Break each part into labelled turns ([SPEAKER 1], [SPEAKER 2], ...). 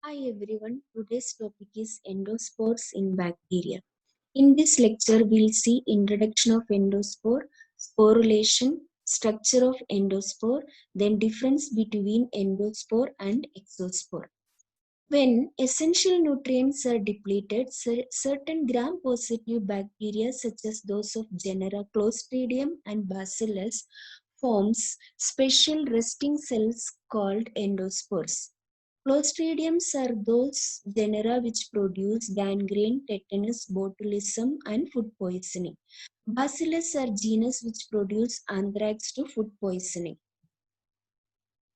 [SPEAKER 1] Hi everyone, today's topic is endospores in bacteria. In this lecture, we'll see introduction of endospore, sporulation, structure of endospore, then difference between endospore and exospore. When essential nutrients are depleted, certain gram-positive bacteria such as those of genera Clostridium and Bacillus forms special resting cells called endospores. Clostridiums are those genera which produce gangrene, tetanus, botulism, and food poisoning. Bacillus are genus which produce anthrax to food poisoning.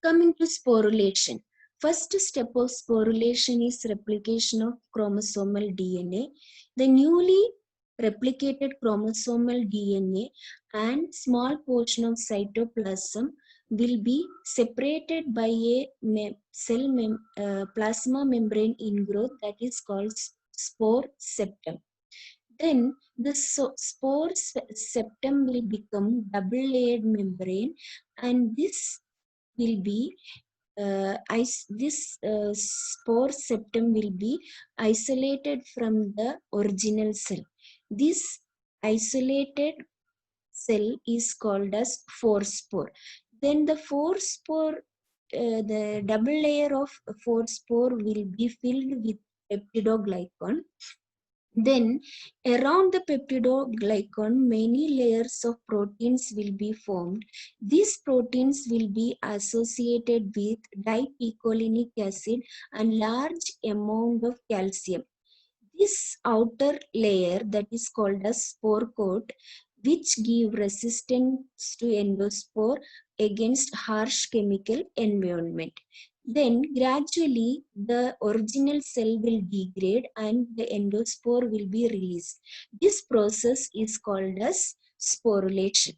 [SPEAKER 1] Coming to sporulation. First step of sporulation is replication of chromosomal DNA. The newly replicated chromosomal DNA and small portion of cytoplasm will be separated by a plasma membrane ingrowth that is called spore septum. Then the spore septum will become double layered membrane, and this will be spore septum will be isolated from the original cell. This isolated cell is called as forespore. Then the forespore, the double layer of forespore will be filled with peptidoglycan. Then, around the peptidoglycan, many layers of proteins will be formed. These proteins will be associated with dipicolinic acid and large amount of calcium. This outer layer that is called as spore coat, which give resistance to endospore against harsh chemical environment. Then gradually the original cell will degrade and the endospore will be released. This process is called as sporulation.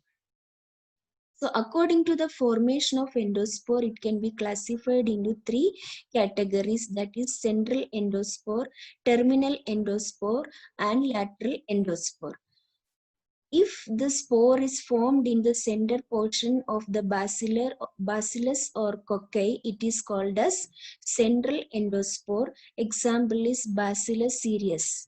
[SPEAKER 1] So according to the formation of endospore, it can be classified into three categories, that is central endospore, terminal endospore, and lateral endospore. If the spore is formed in the center portion of the bacillus or cocci, it is called as central endospore. Example is Bacillus cereus.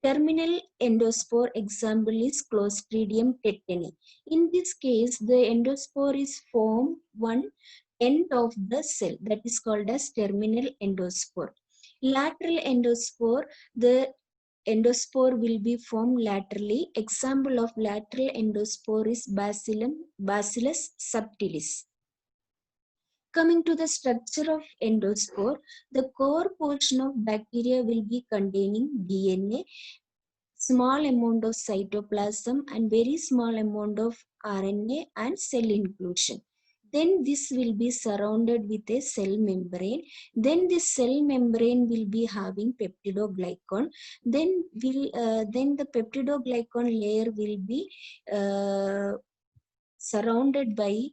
[SPEAKER 1] Terminal endospore example is Clostridium tetani. In this case, the endospore is formed one end of the cell, that is called as terminal endospore. Lateral endospore, the endospore will be formed laterally. Example of lateral endospore is Bacillus subtilis. Coming to the structure of endospore, the core portion of bacteria will be containing DNA, small amount of cytoplasm, and very small amount of RNA and cell inclusion. Then this will be surrounded with a cell membrane. Then this cell membrane will be having peptidoglycan. Then the peptidoglycan layer will be surrounded by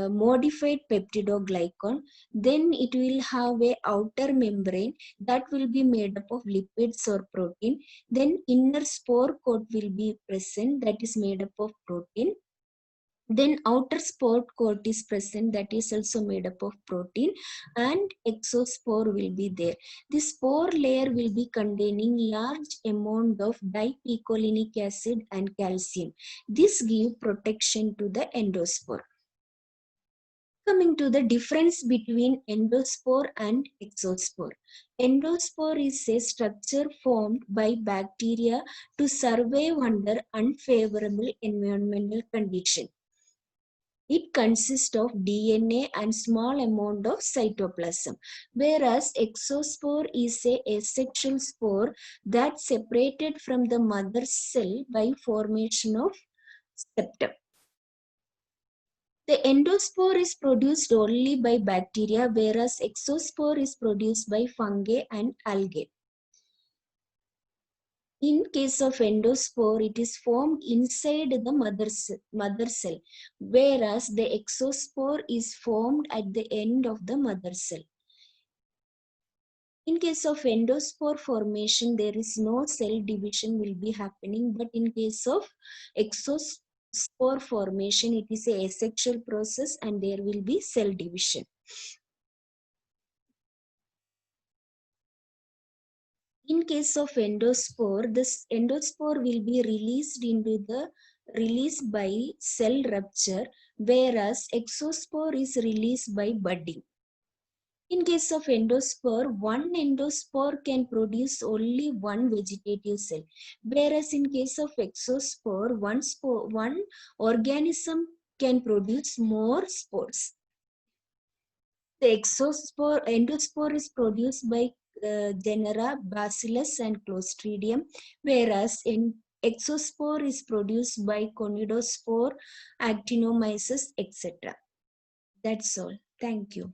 [SPEAKER 1] modified peptidoglycan. Then it will have a outer membrane that will be made up of lipids or protein. Then inner spore coat will be present, that is made up of protein. Then outer spore coat is present, that is also made up of protein, and exospore will be there. The spore layer will be containing large amount of dipicolinic acid and calcium. This give protection to the endospore. Coming to the difference between endospore and exospore. Endospore is a structure formed by bacteria to survive under unfavorable environmental conditions. It consists of DNA and small amount of cytoplasm, whereas exospore is a asexual spore that separated from the mother cell by formation of septum. The endospore is produced only by bacteria, whereas exospore is produced by fungi and algae. In case of endospore, it is formed inside the mother cell, whereas the exospore is formed at the end of the mother cell. In case of endospore formation, there is no cell division will be happening, but in case of exospore formation, it is a asexual process and there will be cell division. In case of endospore, this endospore will be released by cell rupture, whereas exospore is released by budding. In case of endospore, one endospore can produce only one vegetative cell, whereas in case of exospore, one organism can produce more spores. The endospore is produced by genera Bacillus and Clostridium, whereas exospore is produced by Conidospore, Actinomyces, etc. That's all. Thank you.